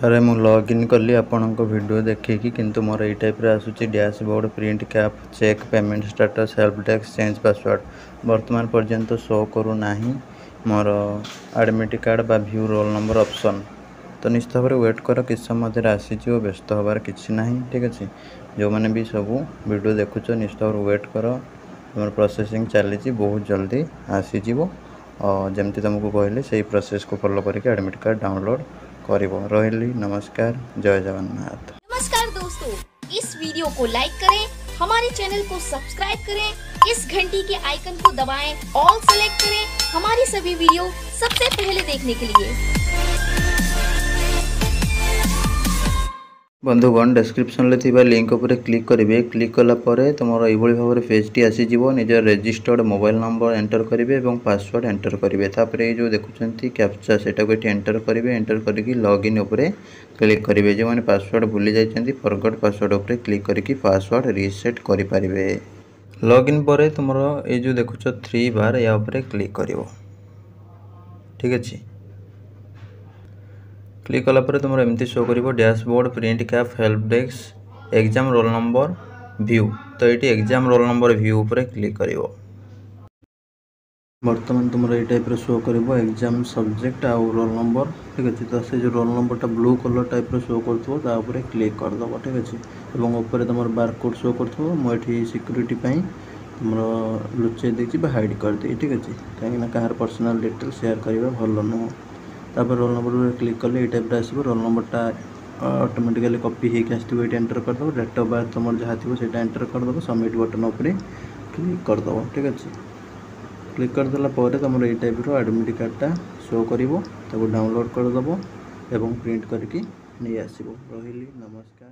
थे मु लॉगिन कली आपण वीडियो देखिकी किंतु मोर यही टाइप आसूँ dashboard print cap check payment status help desk change password वर्तमान पर्यंत शो करूना मोर एडमिट कार्ड बा व्यू रोल नंबर ऑप्शन। तो निश्चित भाव वेट कर किस समय आसीज व्यस्त हबार किसी ना। ठीक अच्छे जो मैंने भी सब वीडियो देखुच निश्चित भाव वेट कर तुम प्रोसेसिंग चली बहुत जल्दी आसीज और जमती तुमको कहले से प्रोसेस को फॉलो करके एडमिट कार्ड डाउनलोड करिवो। रहिली नमस्कार, जय जगन्नाथ। नमस्कार दोस्तों, इस वीडियो को लाइक करें, हमारे चैनल को सब्सक्राइब करें, इस घंटी के आइकन को दबाएं, ऑल सेलेक्ट करें हमारी सभी वीडियो सबसे पहले देखने के लिए। बंधुगण डिस्क्रिप्शन में लिंक पर क्लिक करेंगे। क्लिक कलापर तुम ये भाव पेजटी आसीज निज रजिस्टर्ड मोबाइल नंबर एंटर करेंगे और पासवर्ड एंटर करेंगे। तापर ये जो देखुं कैप्चा से एंटर करेंगे। एंटर करके लॉगिन उपर क्लिक करेंगे। जो मैंने पासवर्ड भूली जाइए फॉरगॉट पासवर्ड उपर क्लिक करके पासवर्ड रीसेट करेंगे। लॉगिन पर तुम ये जो देखुच 3 बार या क्लिक कर। ठीक अच्छे क्लिक कलापर तुम एमती शो कर dashboard print cap help desk exam roll number view. तो ये एग्जाम रोल नंबर व्यू उपर क्लिक कर। बर्तमान तुम ये टाइप शो कर एग्जाम सब्जेक्ट आउ रोल नंबर। ठीक अच्छे तो से जो रोल नंबरटा ब्लू कलर टाइप शो कर क्लिक करदेव। ठीक अच्छे और ऊपर तुम बारकोड शो कर मुझे सिक्यूरीटी तुम लुचे देखिए हाइड कर दी। ठीक अच्छे कहीं कहार पर्सनल डिटेल शेयर करवा भल नुह। तापर रोल नंबर क्लिक कले ये टाइप आसो रोल नंबरटा ऑटोमेटिकली कॉपी होकर आसो। ये एंटर करदेव डेट ऑफ बर्थ तुम जहाँ थी से एंटर करदेव सबमिट बटन उपर क्लिक करदेव। ठीक अच्छे क्लिक करदेला तुम ये टाइप एडमिट कार्डटा शो कर डाउनलोड करदेव और प्रिंट करके नहीं आसो। रही नमस्कार।